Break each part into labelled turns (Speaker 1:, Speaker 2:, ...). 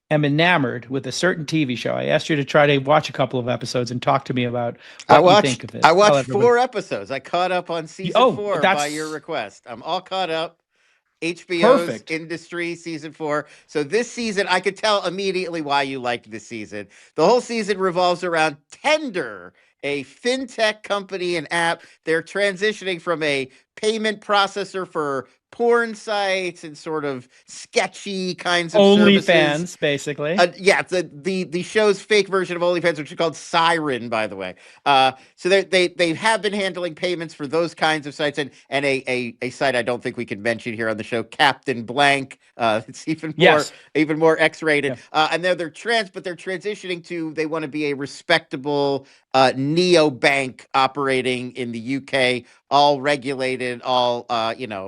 Speaker 1: am enamored with a certain TV show. I asked you to try to watch a couple of episodes and talk to me about
Speaker 2: I
Speaker 1: what you think
Speaker 2: watched
Speaker 1: of it.
Speaker 2: I
Speaker 1: Tell
Speaker 2: watched
Speaker 1: everybody.
Speaker 2: 4 episodes. I caught up on season
Speaker 1: Oh,
Speaker 2: 4 by your
Speaker 1: that's
Speaker 2: request. I'm all caught up. HBO's
Speaker 1: perfect.
Speaker 2: Industry season 4. So this season, I could tell immediately why you liked this season. The whole season revolves around Tender, a fintech company and app. They're transitioning from a payment processor for porn sites and sort of sketchy kinds of services.
Speaker 1: OnlyFans, basically.
Speaker 2: Yeah, the show's fake version of OnlyFans, which is called Siren, by the way. So they have been handling payments for those kinds of sites, and a site I don't think we can mention here on the show, Captain Blank. It's
Speaker 1: Yes.
Speaker 2: even more X rated.
Speaker 1: Yeah.
Speaker 2: And but they're transitioning to they want to be a respectable neo bank operating in the UK, all regulated, all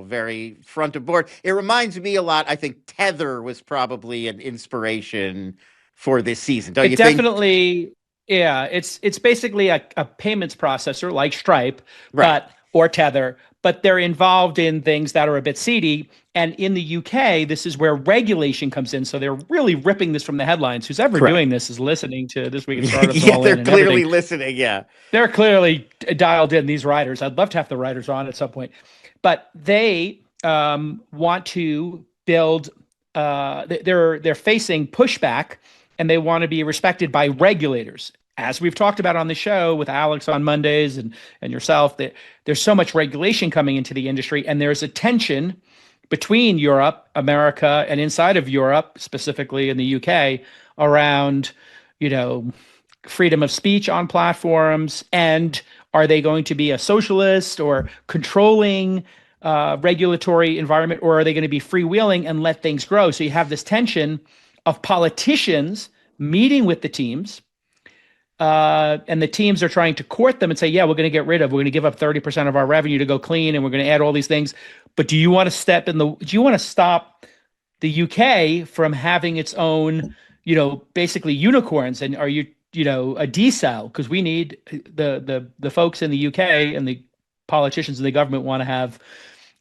Speaker 2: very front of board. It reminds me a lot. I think Tether was probably an inspiration for this season. Don't
Speaker 1: It
Speaker 2: you think?
Speaker 1: definitely, yeah, it's basically a payments processor like Stripe,
Speaker 2: Right.
Speaker 1: or Tether, but they're involved in things that are a bit seedy. And in the UK, this is where regulation comes in. So they're really ripping this from the headlines. Who's ever
Speaker 2: Correct.
Speaker 1: doing this is listening to This Week in Startups
Speaker 2: Yeah,
Speaker 1: All
Speaker 2: they're
Speaker 1: In and
Speaker 2: clearly
Speaker 1: everything.
Speaker 2: listening. Yeah.
Speaker 1: They're clearly dialed in, these writers. I'd love to have the writers on at some point, but they want to build. They're facing pushback, and they want to be respected by regulators. As we've talked about on the show with Alex on Mondays and yourself, that there's so much regulation coming into the industry, and there's a tension between Europe, America, and inside of Europe, specifically in the UK, around you know freedom of speech on platforms, and are they going to be a socialist or controlling regulatory environment, or are they going to be freewheeling and let things grow? So you have this tension of politicians meeting with the teams, and the teams are trying to court them and say, yeah, we're going to get rid of, we're going to give up 30% of our revenue to go clean, and we're going to add all these things. But do you want to stop the UK from having its own, basically unicorns? And are you a decel? Because we need the folks in the UK, and the politicians in the government want to have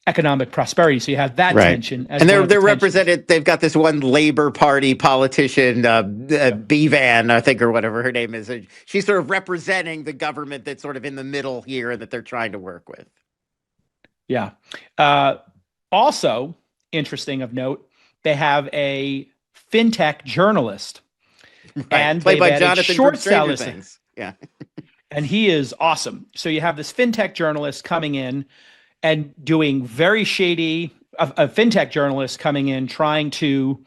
Speaker 1: economic prosperity. So you have that
Speaker 2: Right.
Speaker 1: tension as
Speaker 2: And
Speaker 1: one of the
Speaker 2: they're
Speaker 1: tensions.
Speaker 2: represented. They've got this one Labor Party politician, Bevan, I think, or whatever her name is. She's sort of representing the government that's sort of in the middle here and that they're trying to work with.
Speaker 1: Yeah. Uh, Also, interesting of note, they have a fintech journalist,
Speaker 2: Right.
Speaker 1: and
Speaker 2: Played
Speaker 1: they've
Speaker 2: by
Speaker 1: added
Speaker 2: Jonathan from
Speaker 1: short
Speaker 2: Stranger
Speaker 1: sellers,
Speaker 2: Things. Yeah.
Speaker 1: and he is awesome. So you have this fintech journalist coming in and doing very shady, a fintech journalist coming in trying to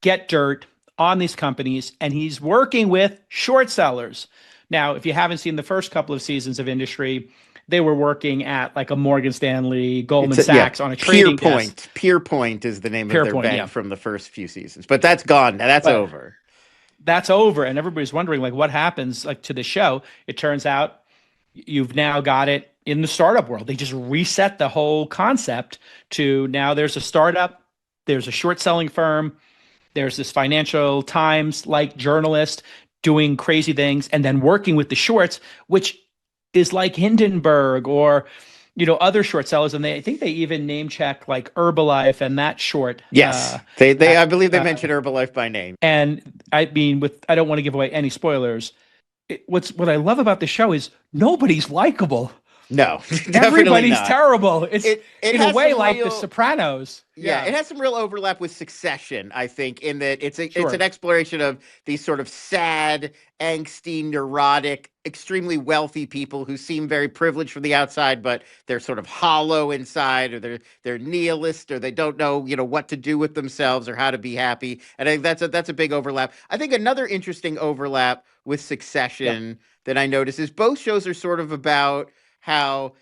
Speaker 1: get dirt on these companies, and he's working with short sellers. Now, if you haven't seen the first couple of seasons of Industry, they were working at like a Morgan Stanley,
Speaker 2: It's
Speaker 1: Goldman
Speaker 2: yeah.
Speaker 1: Sachs on a trading desk.
Speaker 2: Peer Point is the name of their
Speaker 1: PowerPoint,
Speaker 2: bank
Speaker 1: yeah.
Speaker 2: from the first few seasons, but that's gone. Now that's
Speaker 1: But
Speaker 2: over.
Speaker 1: that's over, and everybody's wondering like what happens like to the show. It turns out you've now got it in the startup world. They just reset the whole concept to now there's a startup, there's a short selling firm, there's this Financial Times like journalist doing crazy things and then working with the shorts, which is like Hindenburg or other short sellers. And I think they even name check like Herbalife and that short.
Speaker 2: Yes, they
Speaker 1: Uh,
Speaker 2: I believe they
Speaker 1: uh,
Speaker 2: mentioned Herbalife by name.
Speaker 1: and I mean, with I don't want to give away any spoilers. What I love about the show is nobody's likable.
Speaker 2: No, definitely
Speaker 1: Everybody's
Speaker 2: not.
Speaker 1: terrible. It's
Speaker 2: It
Speaker 1: in a
Speaker 2: has
Speaker 1: way
Speaker 2: some
Speaker 1: like The
Speaker 2: real
Speaker 1: Sopranos.
Speaker 2: Yeah,
Speaker 1: Yeah,
Speaker 2: it has some real overlap with Succession, I think, in that it's an
Speaker 1: sure.
Speaker 2: exploration of these sort of sad, angsty, neurotic, extremely wealthy people who seem very privileged from the outside, but they're sort of hollow inside, or they're nihilist, or they don't know, what to do with themselves or how to be happy. And I think that's a big overlap. I think another interesting overlap with
Speaker 1: Yeah,
Speaker 2: Succession that I notice is both shows are sort of about how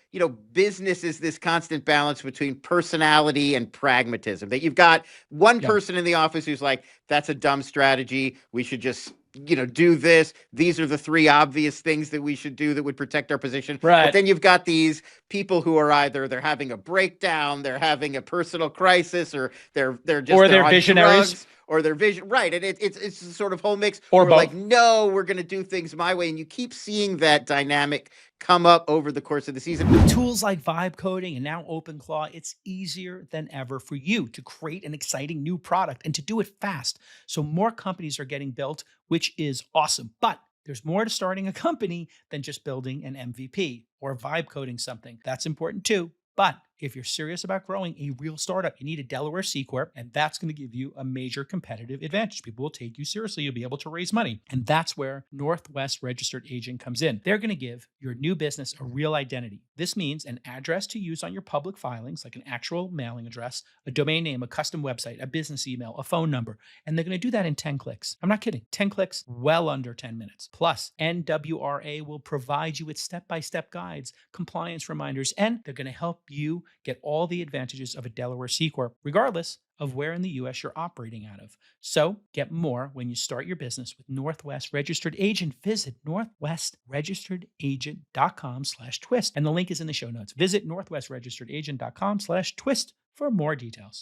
Speaker 2: business is this constant balance between personality and pragmatism, that you've got one
Speaker 1: yeah.
Speaker 2: person in the office who's like, that's a dumb strategy, we should just do this, these are the three obvious things that we should do that would protect our position. But
Speaker 1: Right.
Speaker 2: then you've got these people who are either they're having a breakdown, they're having a personal crisis, or they're
Speaker 1: Or
Speaker 2: they're
Speaker 1: they're
Speaker 2: on
Speaker 1: visionaries.
Speaker 2: drugs, or their vision, right? And it's a sort of whole mix,
Speaker 1: Or
Speaker 2: or like,
Speaker 1: both.
Speaker 2: no, we're going to do things my way, and you keep seeing that dynamic come up over the course of the season.
Speaker 3: With tools like vibe coding and now OpenClaw, it's easier than ever for you to create an exciting new product and to do it fast. So more companies are getting built, which is awesome. But there's more to starting a company than just building an MVP or vibe coding something. That's important too. But if you're serious about growing a real startup, you need a Delaware C Corp, and that's going to give you a major competitive advantage. People will take you seriously. You'll be able to raise money. And that's where Northwest Registered Agent comes in. They're going to give your new business a real identity. This means an address to use on your public filings, like an actual mailing address, a domain name, a custom website, a business email, a phone number. And they're going to do that in 10 clicks. I'm not kidding. 10 clicks, well under 10 minutes. Plus, NWRA will provide you with step-by-step guides, compliance reminders, and they're going to help you get all the advantages of a Delaware C Corp, regardless of where in the US you're operating out of. So get more when you start your business with Northwest Registered Agent. Visit northwestregisteredagent.com/twist. And the link is in the show notes. Visit northwestregisteredagent.com/twist for more details.